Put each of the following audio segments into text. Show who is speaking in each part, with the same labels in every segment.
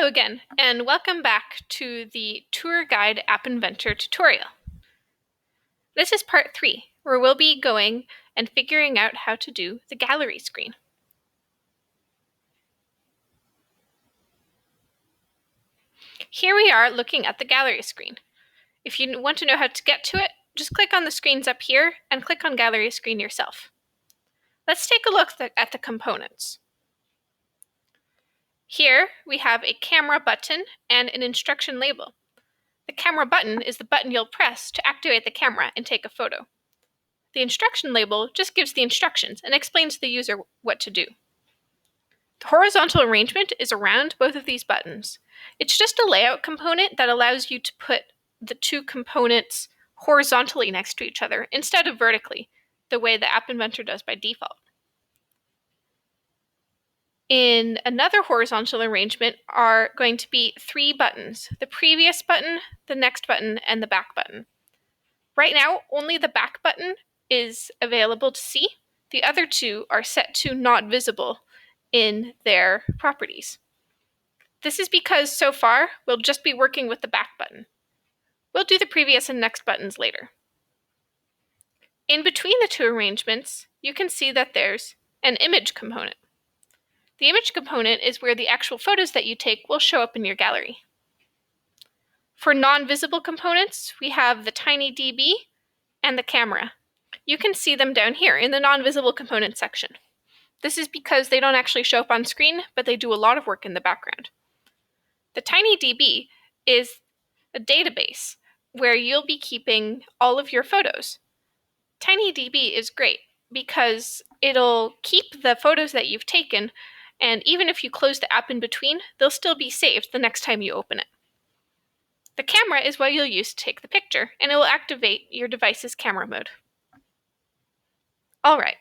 Speaker 1: again, and welcome back to the Tour Guide App Inventor tutorial. This is part 3, where we'll be going and figuring out how to do the gallery screen. Here we are looking at the gallery screen. If you want to know how to get to it, just click on the screens up here and click on gallery screen yourself. Let's take a look at the components. Here we have a camera button and an instruction label. The camera button is the button you'll press to activate the camera and take a photo. The instruction label just gives the instructions and explains to the user what to do. The horizontal arrangement is around both of these buttons. It's just a layout component that allows you to put the two components horizontally next to each other instead of vertically, the way the App Inventor does by default. In another horizontal arrangement are going to be 3 buttons: the previous button, the next button, and the back button. Right now, only the back button is available to see. The other 2 are set to not visible in their properties. This is because so far, we'll just be working with the back button. We'll do the previous and next buttons later. In between the 2 arrangements, you can see that there's an image component. The image component is where the actual photos that you take will show up in your gallery. For non-visible components, we have the TinyDB and the camera. You can see them down here in the non-visible component section. This is because they don't actually show up on screen, but they do a lot of work in the background. The TinyDB is a database where you'll be keeping all of your photos. TinyDB is great because it'll keep the photos that you've taken, and even if you close the app in between, they'll still be saved the next time you open it. The camera is what you'll use to take the picture, and it will activate your device's camera mode. All right,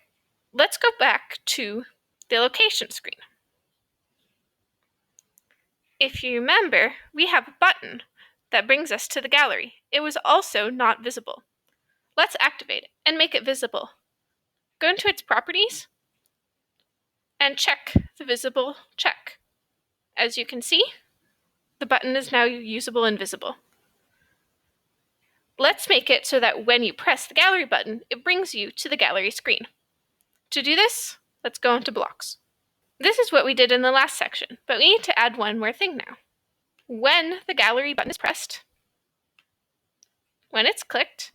Speaker 1: let's go back to the location screen. If you remember, we have a button that brings us to the gallery. It was also not visible. Let's activate it and make it visible. Go into its properties and check the visible check. As you can see, the button is now usable and visible. Let's make it so that when you press the gallery button, it brings you to the gallery screen. To do this, let's go into blocks. This is what we did in the last section, but we need to add one more thing now. When the gallery button is pressed, when it's clicked,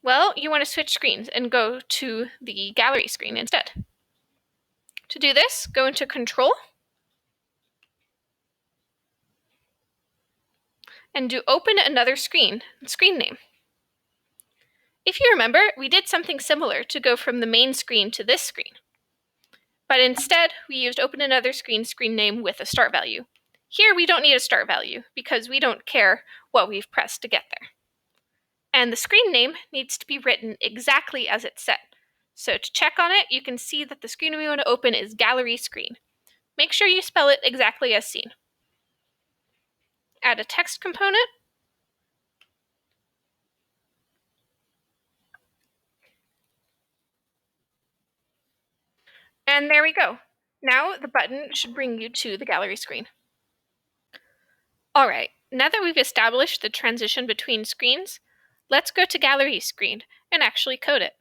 Speaker 1: well, you want to switch screens and go to the gallery screen instead. To do this, go into Control and do Open Another Screen name. If you remember, we did something similar to go from the main screen to this screen. But instead, we used Open Another Screen name with a start value. Here, we don't need a start value because we don't care what we've pressed to get there. And the screen name needs to be written exactly as it's set. So to check on it, you can see that the screen we want to open is Gallery Screen. Make sure you spell it exactly as seen. Add a text component. And there we go. Now the button should bring you to the gallery screen. All right, now that we've established the transition between screens, let's go to gallery screen and actually code it.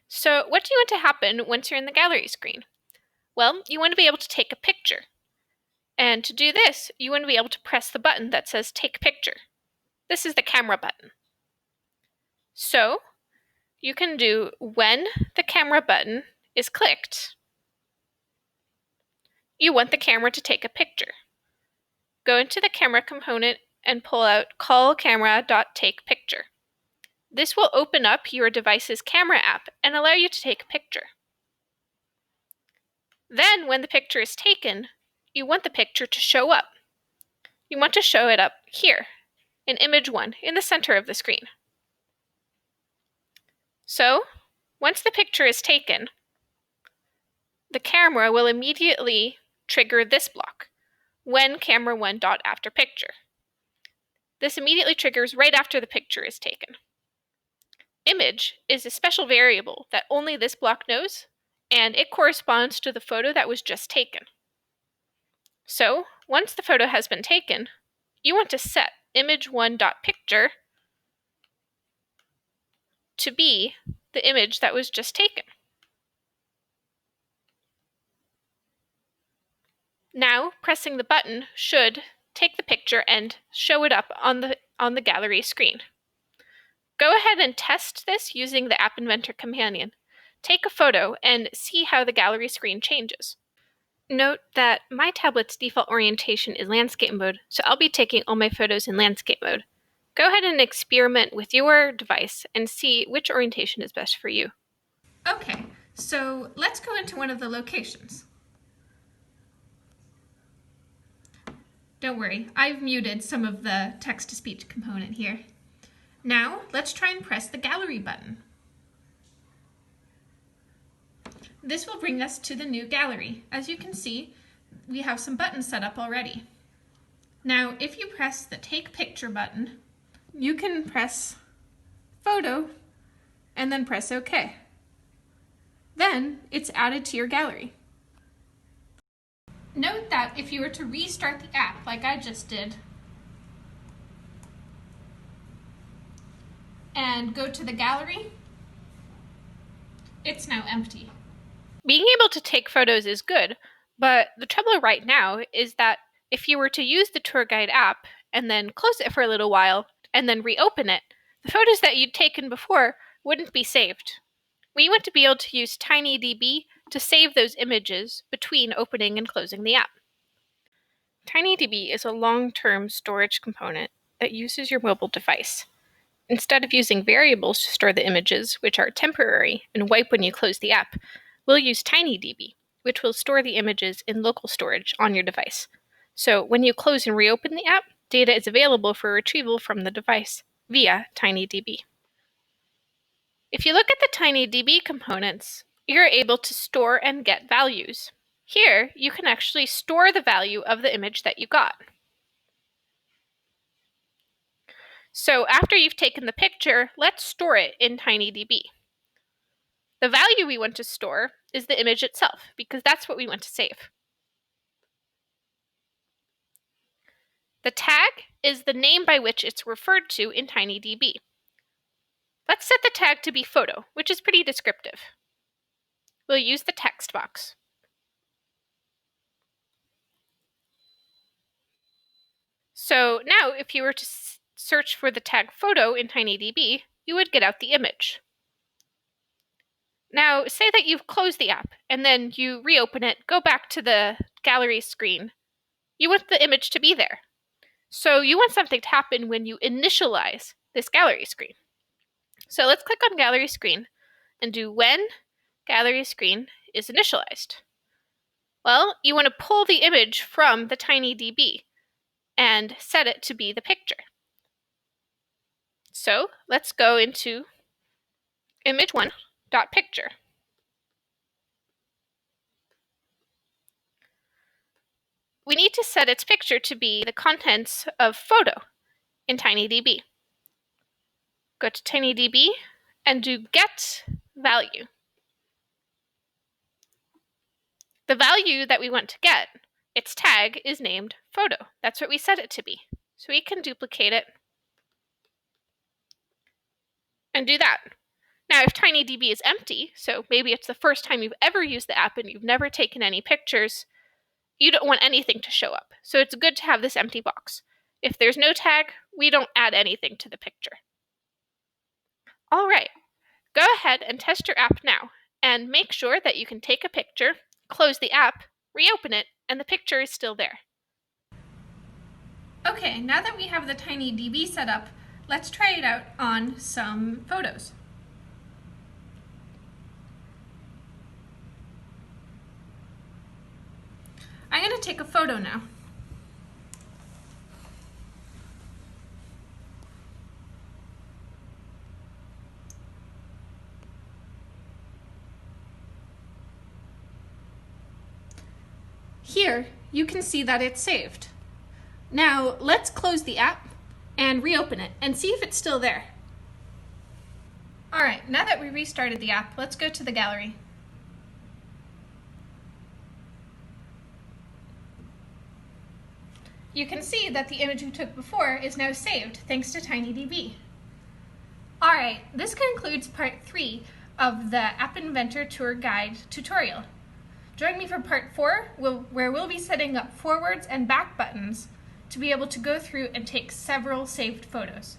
Speaker 1: So what do you want to happen once you're in the gallery screen? Well, you want to be able to take a picture. And to do this, you want to be able to press the button that says Take Picture. This is the camera button. So you can do when the camera button is clicked, you want the camera to take a picture. Go into the camera component and pull out callCamera.takePicture. This will open up your device's camera app and allow you to take a picture. Then when the picture is taken, you want the picture to show up. You want to show it up here, in image 1, in the center of the screen. So, once the picture is taken, the camera will immediately trigger this block, when camera1.afterPicture. This immediately triggers right after the picture is taken. Image is a special variable that only this block knows, and it corresponds to the photo that was just taken. So once the photo has been taken, you want to set image1.picture to be the image that was just taken. Now, pressing the button should take the picture and show it up on the gallery screen. Go ahead and test this using the App Inventor companion. Take a photo and see how the gallery screen changes. Note that my tablet's default orientation is landscape mode, so I'll be taking all my photos in landscape mode. Go ahead and experiment with your device and see which orientation is best for you. Okay, so let's go into one of the locations. Don't worry, I've muted some of the text-to-speech component here. Now, let's try and press the gallery button. This will bring us to the new gallery. As you can see, we have some buttons set up already. Now, if you press the Take Picture button, you can press Photo and then press OK. Then it's added to your gallery. Note that if you were to restart the app like I just did and go to the gallery, it's now empty. Being able to take photos is good, but the trouble right now is that if you were to use the tour guide app and then close it for a little while and then reopen it, the photos that you'd taken before wouldn't be saved. We want to be able to use TinyDB to save those images between opening and closing the app. TinyDB is a long-term storage component that uses your mobile device. Instead of using variables to store the images, which are temporary and wipe when you close the app, we'll use TinyDB, which will store the images in local storage on your device. So when you close and reopen the app, data is available for retrieval from the device via TinyDB. If you look at the TinyDB components, you're able to store and get values. Here, you can actually store the value of the image that you got. So after you've taken the picture, let's store it in TinyDB. The value we want to store is the image itself, because that's what we want to save. The tag is the name by which it's referred to in TinyDB. Let's set the tag to be photo, which is pretty descriptive. We'll use the text box. So now if you were to search for the tag photo in TinyDB, you would get out the image. Now, say that you've closed the app and then you reopen it, go back to the gallery screen. You want the image to be there. So you want something to happen when you initialize this gallery screen. So let's click on gallery screen and do when gallery screen is initialized. Well, you want to pull the image from the TinyDB and set it to be the picture. So let's go into image1.picture. We need to set its picture to be the contents of photo in TinyDB. Go to TinyDB and do get value. The value that we want to get, its tag, is named photo. That's what we set it to be. So we can duplicate it and do that. Now, if TinyDB is empty, so maybe it's the first time you've ever used the app and you've never taken any pictures, you don't want anything to show up. So it's good to have this empty box. If there's no tag, we don't add anything to the picture. All right, go ahead and test your app now and make sure that you can take a picture, close the app, reopen it, and the picture is still there. Okay, now that we have the TinyDB set up, let's try it out on some photos. I'm going to take a photo now. Here, you can see that it's saved. Now, let's close the app and reopen it and see if it's still there. All right, now that we restarted the app, let's go to the gallery. You can see that the image we took before is now saved thanks to TinyDB. Alright, this concludes part 3 of the App Inventor Tour Guide tutorial. Join me for part 4, where we'll be setting up forwards and back buttons to be able to go through and take several saved photos.